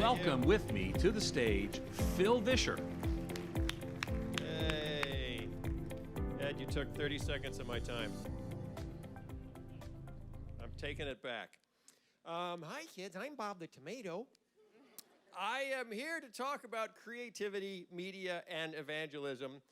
welcome with me to the stage Phil Vischer. Hey. Ed, you took 30 seconds of my time. I'm taking it back. Hi, kids. I'm Bob the Tomato. I am here to talk about creativity, media, and evangelism,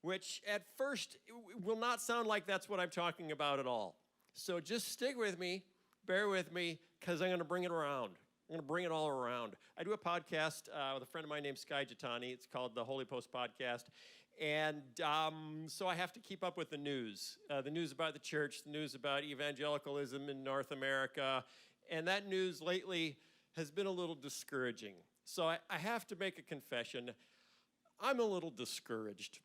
which at first will not sound like that's what I'm talking about at all. So just stick with me, bear with me, because I'm going to bring it around. I'm going to bring it all around. I do a podcast with a friend of mine named Sky Jitani. It's called the Holy Post Podcast. And so I have to keep up with the news about the church, the news about evangelicalism in North America. And that news lately has been a little discouraging. So I have to make a confession. I'm a little discouraged.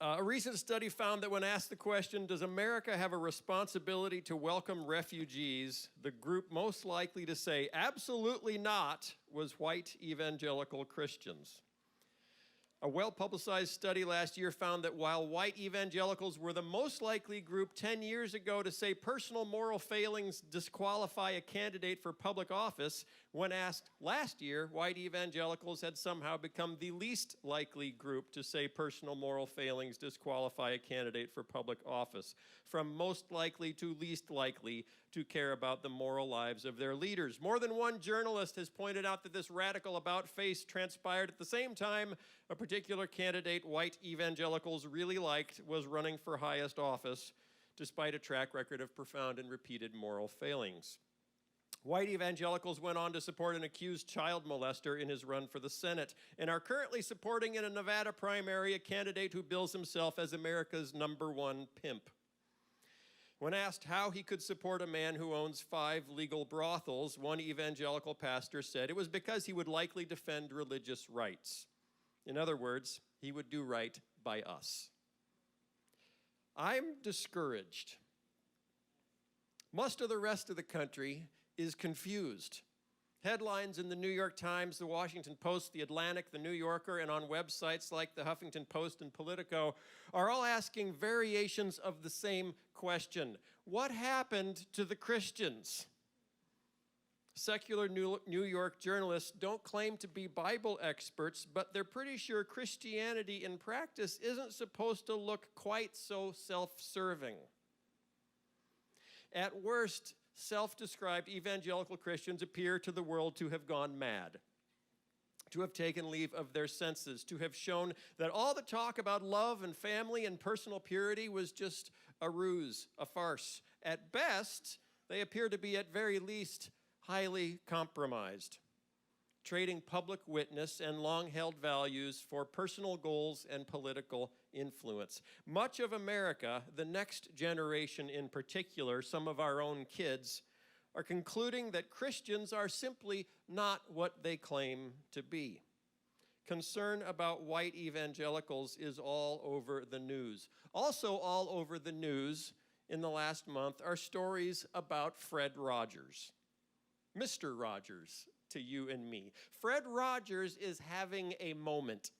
A recent study found that when asked the question, does America have a responsibility to welcome refugees, the group most likely to say absolutely not was white evangelical Christians. A well-publicized study last year found that while white evangelicals were the most likely group 10 years ago to say personal moral failings disqualify a candidate for public office, when asked last year, white evangelicals had somehow become the least likely group to say personal moral failings disqualify a candidate for public office, from most likely to least likely to care about the moral lives of their leaders. More than one journalist has pointed out that this radical about-face transpired at the same time a particular candidate white evangelicals really liked was running for highest office, despite a track record of profound and repeated moral failings. White evangelicals went on to support an accused child molester in his run for the Senate and are currently supporting in a Nevada primary a candidate who bills himself as America's #1 pimp. When asked how he could support a man who owns 5 legal brothels, one evangelical pastor said it was because he would likely defend religious rights. In other words, he would do right by us. I'm discouraged. Most of the rest of the country is confused. Headlines in the New York Times, the Washington Post, the Atlantic, the New Yorker, and on websites like the Huffington Post and Politico are all asking variations of the same question. What happened to the Christians? Secular New York journalists don't claim to be Bible experts, but they're pretty sure Christianity in practice isn't supposed to look quite so self-serving. At worst, self-described evangelical Christians appear to the world to have gone mad, to have taken leave of their senses, to have shown that all the talk about love and family and personal purity was just a ruse, a farce. At best, they appear to be at very least highly compromised, trading public witness and long-held values for personal goals and political influence. Much of America, the next generation in particular, some of our own kids, are concluding that Christians are simply not what they claim to be. Concern about white evangelicals is all over the news. Also all over the news in the last month are stories about Fred Rogers. Mr. Rogers to you and me. Fred Rogers is having a moment.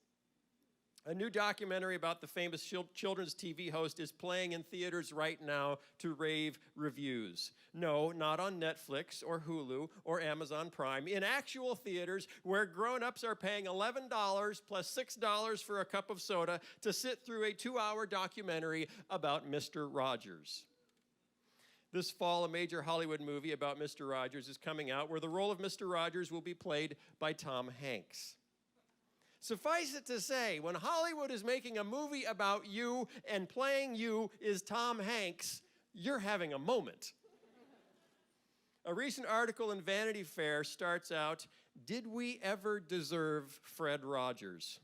A new documentary about the famous children's TV host is playing in theaters right now to rave reviews. No, not on Netflix or Hulu or Amazon Prime. In actual theaters where grown-ups are paying $11 plus $6 for a cup of soda to sit through a 2-hour documentary about Mr. Rogers. This fall, a major Hollywood movie about Mr. Rogers is coming out where the role of Mr. Rogers will be played by Tom Hanks. Suffice it to say, when Hollywood is making a movie about you and playing you is Tom Hanks, you're having a moment. A recent article in Vanity Fair starts out, "Did we ever deserve Fred Rogers?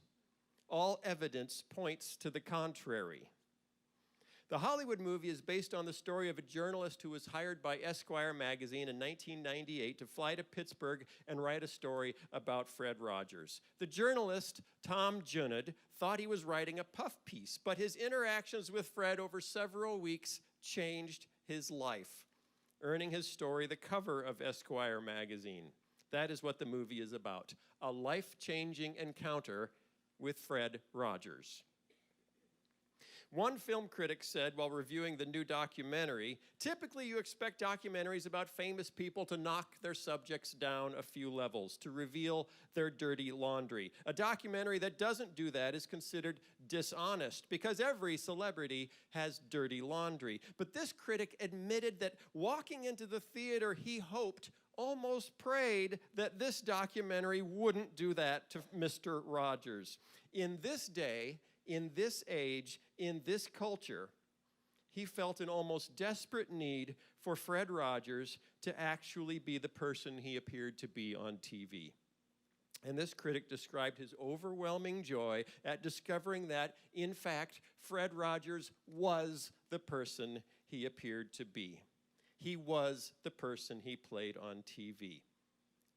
All evidence points to the contrary." The Hollywood movie is based on the story of a journalist who was hired by Esquire magazine in 1998 to fly to Pittsburgh and write a story about Fred Rogers. The journalist, Tom Junud, thought he was writing a puff piece, but his interactions with Fred over several weeks changed his life, earning his story the cover of Esquire magazine. That is what the movie is about, a life-changing encounter with Fred Rogers. One film critic said while reviewing the new documentary, typically you expect documentaries about famous people to knock their subjects down a few levels, to reveal their dirty laundry. A documentary that doesn't do that is considered dishonest because every celebrity has dirty laundry. But this critic admitted that walking into the theater, he hoped, almost prayed that this documentary wouldn't do that to Mr. Rogers. In this day, in this age, in this culture, he felt an almost desperate need for Fred Rogers to actually be the person he appeared to be on TV. And this critic described his overwhelming joy at discovering that, in fact, Fred Rogers was the person he appeared to be. He was the person he played on TV.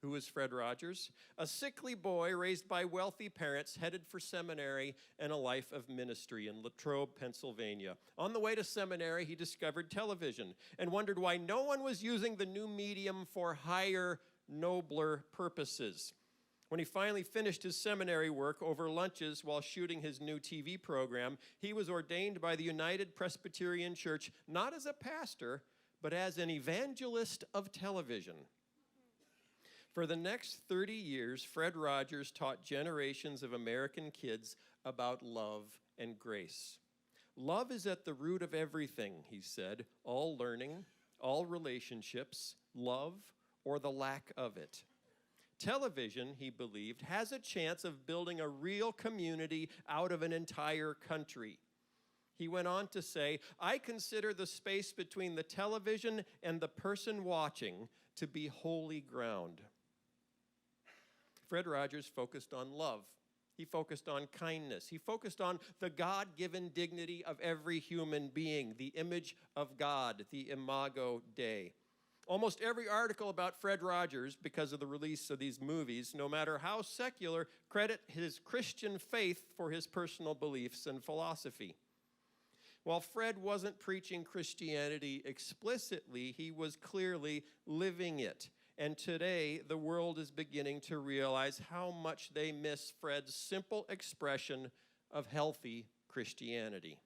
Who is Fred Rogers? A sickly boy raised by wealthy parents, headed for seminary and a life of ministry in Latrobe, Pennsylvania. On the way to seminary, he discovered television and wondered why no one was using the new medium for higher, nobler purposes. When he finally finished his seminary work over lunches while shooting his new TV program, he was ordained by the United Presbyterian Church not as a pastor, but as an evangelist of television. For the next 30 years, Fred Rogers taught generations of American kids about love and grace. Love is at the root of everything, he said, all learning, all relationships, love, or the lack of it. Television, he believed, has a chance of building a real community out of an entire country. He went on to say, I consider the space between the television and the person watching to be holy ground. Fred Rogers focused on love. He focused on kindness. He focused on the God-given dignity of every human being, the image of God, the imago Dei. Almost every article about Fred Rogers, because of the release of these movies, no matter how secular, credit his Christian faith for his personal beliefs and philosophy. While Fred wasn't preaching Christianity explicitly, he was clearly living it. And today, the world is beginning to realize how much they miss Fred's simple expression of healthy Christianity.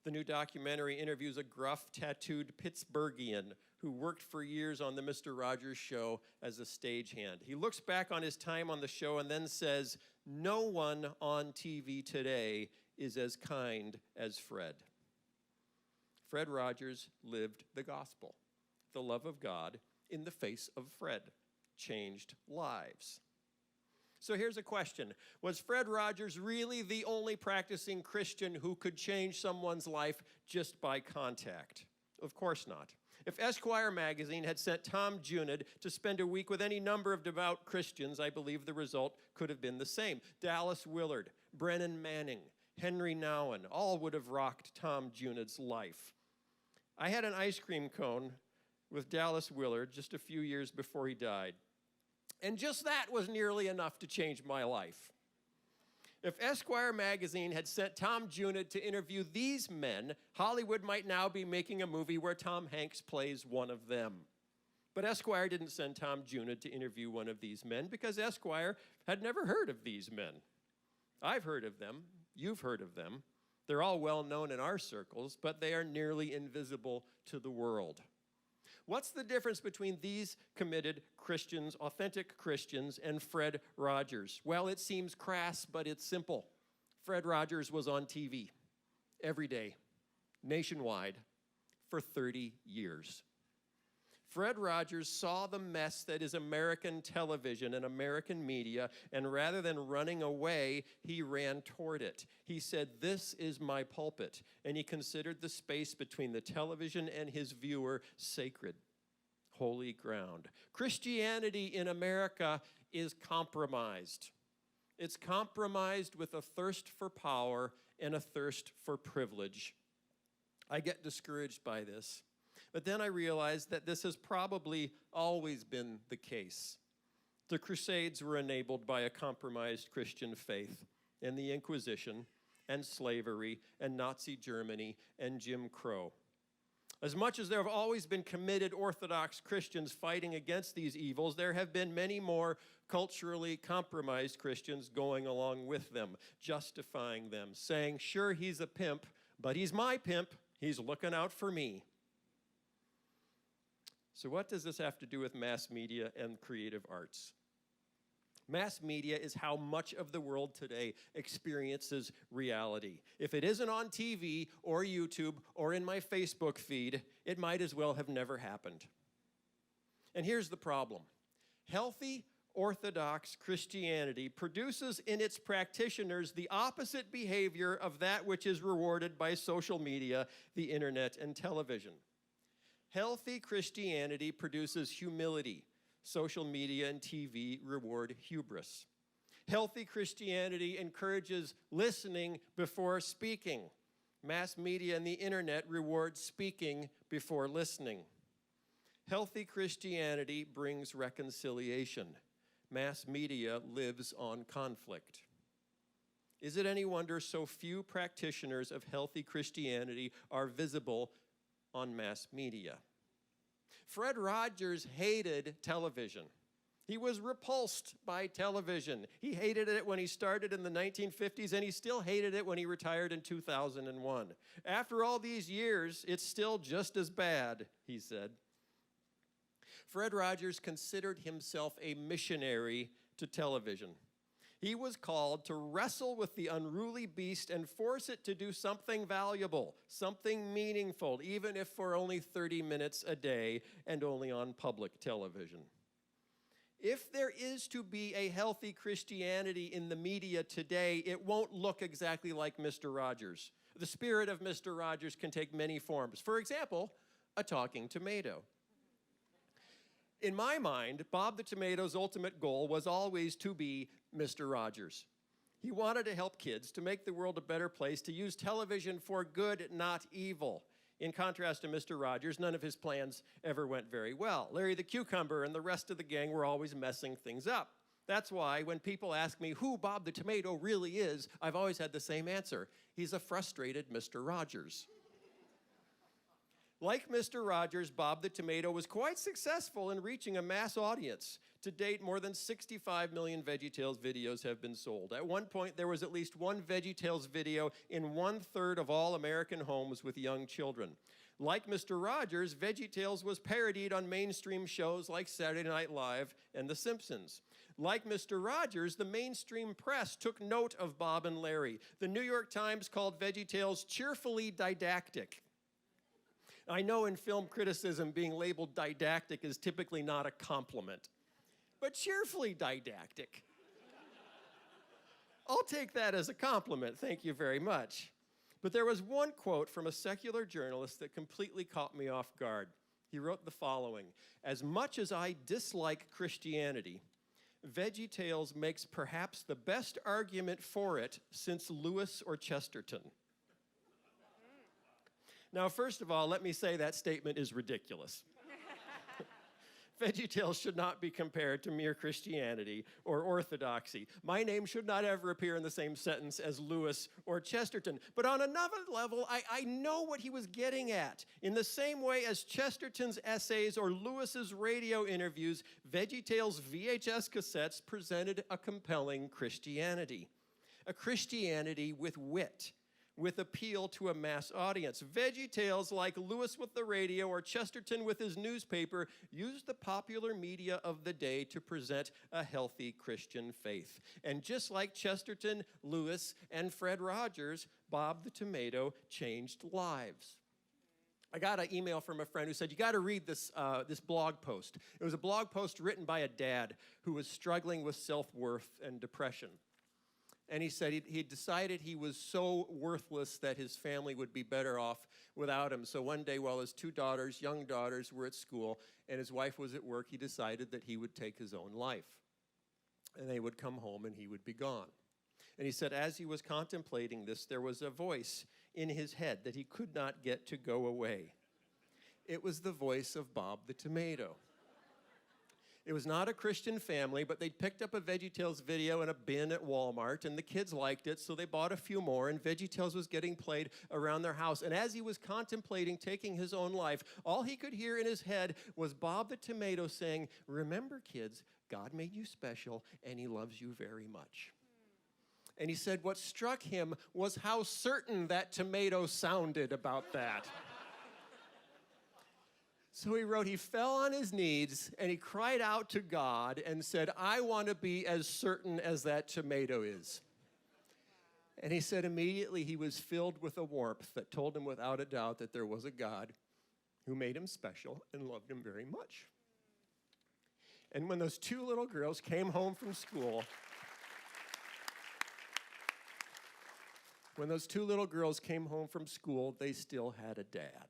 The new documentary interviews a gruff, tattooed Pittsburghian who worked for years on the Mr. Rogers Show as a stagehand. He looks back on his time on the show and then says, "No one on TV today is as kind as Fred." Fred Rogers lived the gospel, the love of God, in the face of Fred, changed lives. So here's a question. Was Fred Rogers really the only practicing Christian who could change someone's life just by contact? Of course not. If Esquire magazine had sent Tom Junod to spend a week with any number of devout Christians, I believe the result could have been the same. Dallas Willard, Brennan Manning, Henry Nouwen, all would have rocked Tom Junod's life. I had an ice cream cone with Dallas Willard just a few years before he died. And just that was nearly enough to change my life. If Esquire magazine had sent Tom Junod to interview these men, Hollywood might now be making a movie where Tom Hanks plays one of them. But Esquire didn't send Tom Junod to interview one of these men because Esquire had never heard of these men. I've heard of them. You've heard of them. They're all well known in our circles, but they are nearly invisible to the world. What's the difference between these committed Christians, authentic Christians, and Fred Rogers? Well, it seems crass, but it's simple. Fred Rogers was on TV every day, nationwide, for 30 years. Fred Rogers saw the mess that is American television and American media, and rather than running away, he ran toward it. He said, "This is my pulpit," and he considered the space between the television and his viewer sacred, holy ground. Christianity in America is compromised. It's compromised with a thirst for power and a thirst for privilege. I get discouraged by this. But then I realized that this has probably always been the case. The Crusades were enabled by a compromised Christian faith, and the Inquisition, and slavery, and Nazi Germany, and Jim Crow. As much as there have always been committed Orthodox Christians fighting against these evils, there have been many more culturally compromised Christians going along with them, justifying them, saying, sure, he's a pimp, but he's my pimp. He's looking out for me. So what does this have to do with mass media and creative arts? Mass media is how much of the world today experiences reality. If it isn't on TV or YouTube or in my Facebook feed, it might as well have never happened. And here's the problem. Healthy Orthodox Christianity produces in its practitioners the opposite behavior of that which is rewarded by social media, the internet, and television. Healthy Christianity produces humility. Social media and TV reward hubris. Healthy Christianity encourages listening before speaking. Mass media and the internet reward speaking before listening. Healthy Christianity brings reconciliation. Mass media lives on conflict. Is it any wonder so few practitioners of healthy Christianity are visible on mass media? Fred Rogers hated television. He was repulsed by television. He hated it when he started in the 1950s, and he still hated it when he retired in 2001. After all these years, it's still just as bad, he said. Fred Rogers considered himself a missionary to television. He was called to wrestle with the unruly beast and force it to do something valuable, something meaningful, even if for only 30 minutes a day and only on public television. If there is to be a healthy Christianity in the media today, it won't look exactly like Mr. Rogers. The spirit of Mr. Rogers can take many forms. For example, a talking tomato. In my mind, Bob the Tomato's ultimate goal was always to be Mr. Rogers. He wanted to help kids to make the world a better place, to use television for good, not evil. In contrast to Mr. Rogers, none of his plans ever went very well. Larry the Cucumber and the rest of the gang were always messing things up. That's why when people ask me who Bob the Tomato really is, I've always had the same answer. He's a frustrated Mr. Rogers. Like Mr. Rogers, Bob the Tomato was quite successful in reaching a mass audience. To date, more than 65 million VeggieTales videos have been sold. At one point, there was at least one VeggieTales video in 1/3 of all American homes with young children. Like Mr. Rogers, VeggieTales was parodied on mainstream shows like Saturday Night Live and The Simpsons. Like Mr. Rogers, the mainstream press took note of Bob and Larry. The New York Times called VeggieTales cheerfully didactic. I know in film criticism, being labeled didactic is typically not a compliment, but cheerfully didactic. I'll take that as a compliment, thank you very much. But there was one quote from a secular journalist that completely caught me off guard. He wrote the following: "As much as I dislike Christianity, VeggieTales makes perhaps the best argument for it since Lewis or Chesterton." Now, first of all, let me say that statement is ridiculous. VeggieTales should not be compared to mere Christianity or orthodoxy. My name should not ever appear in the same sentence as Lewis or Chesterton. But on another level, I know what he was getting at. In the same way as Chesterton's essays or Lewis's radio interviews, VeggieTales VHS cassettes presented a compelling Christianity. A Christianity with wit, with appeal to a mass audience. VeggieTales, like Lewis with the radio or Chesterton with his newspaper, used the popular media of the day to present a healthy Christian faith. And just like Chesterton, Lewis, and Fred Rogers, Bob the Tomato changed lives. I got an email from a friend who said, you got to read this blog post. It was a blog post written by a dad who was struggling with self-worth and depression. And he said he decided he was so worthless that his family would be better off without him. So one day while his two daughters, young daughters, were at school and his wife was at work, he decided that he would take his own life. And they would come home and he would be gone. And he said as he was contemplating this, there was a voice in his head that he could not get to go away. It was the voice of Bob the Tomato. It was not a Christian family, but they'd picked up a VeggieTales video in a bin at Walmart, and the kids liked it, so they bought a few more, and VeggieTales was getting played around their house. And as he was contemplating taking his own life, all he could hear in his head was Bob the Tomato saying, "Remember, kids, God made you special, and he loves you very much." And he said what struck him was how certain that tomato sounded about that. So he wrote, he fell on his knees and he cried out to God and said, "I want to be as certain as that tomato is." And he said immediately he was filled with a warmth that told him without a doubt that there was a God who made him special and loved him very much. And when those two little girls came home from school, they still had a dad.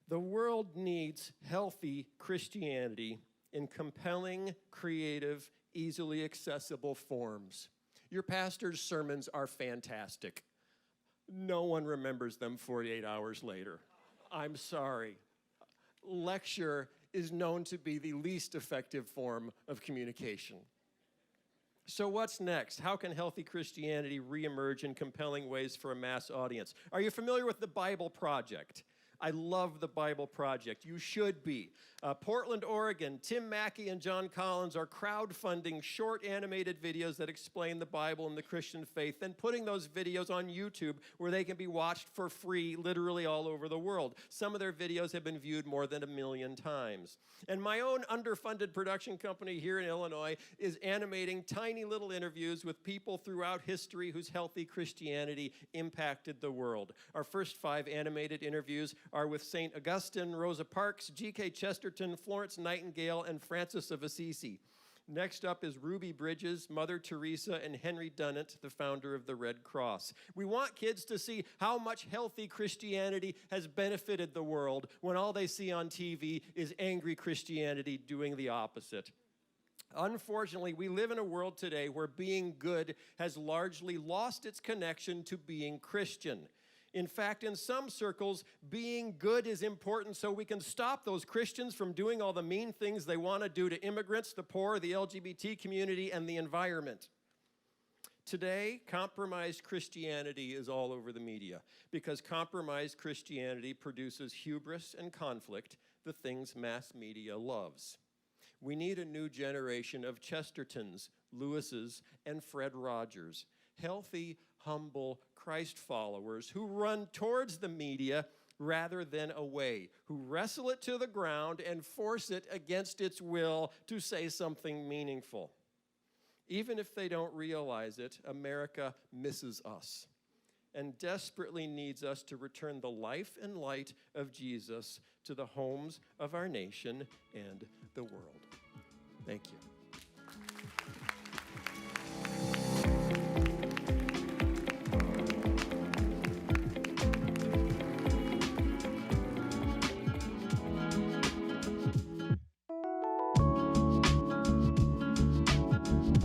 The world needs healthy Christianity in compelling, creative, easily accessible forms. Your pastor's sermons are fantastic. No one remembers them 48 hours later. I'm sorry. Lecture is known to be the least effective form of communication. So what's next? How can healthy Christianity reemerge in compelling ways for a mass audience? Are you familiar with the Bible Project? I love the Bible Project. You should be. Portland, Oregon, Tim Mackey and John Collins are crowdfunding short animated videos that explain the Bible and the Christian faith, then putting those videos on YouTube where they can be watched for free literally all over the world. Some of their videos have been viewed more than 1 million times. And my own underfunded production company here in Illinois is animating tiny little interviews with people throughout history whose healthy Christianity impacted the world. Our first 5 animated interviews are with St. Augustine, Rosa Parks, G.K. Chesterton, Florence Nightingale, and Francis of Assisi. Next up is Ruby Bridges, Mother Teresa, and Henry Dunant, the founder of the Red Cross. We want kids to see how much healthy Christianity has benefited the world when all they see on TV is angry Christianity doing the opposite. Unfortunately, we live in a world today where being good has largely lost its connection to being Christian. In fact, in some circles, being good is important so we can stop those Christians from doing all the mean things they want to do to immigrants, the poor, the LGBT community, and the environment. Today, compromised Christianity is all over the media because compromised Christianity produces hubris and conflict, the things mass media loves. We need a new generation of Chestertons, Lewises, and Fred Rogers, healthy, humble Christ followers who run towards the media rather than away, who wrestle it to the ground and force it against its will to say something meaningful. Even if they don't realize it, America misses us and desperately needs us to return the life and light of Jesus to the homes of our nation and the world. Thank you.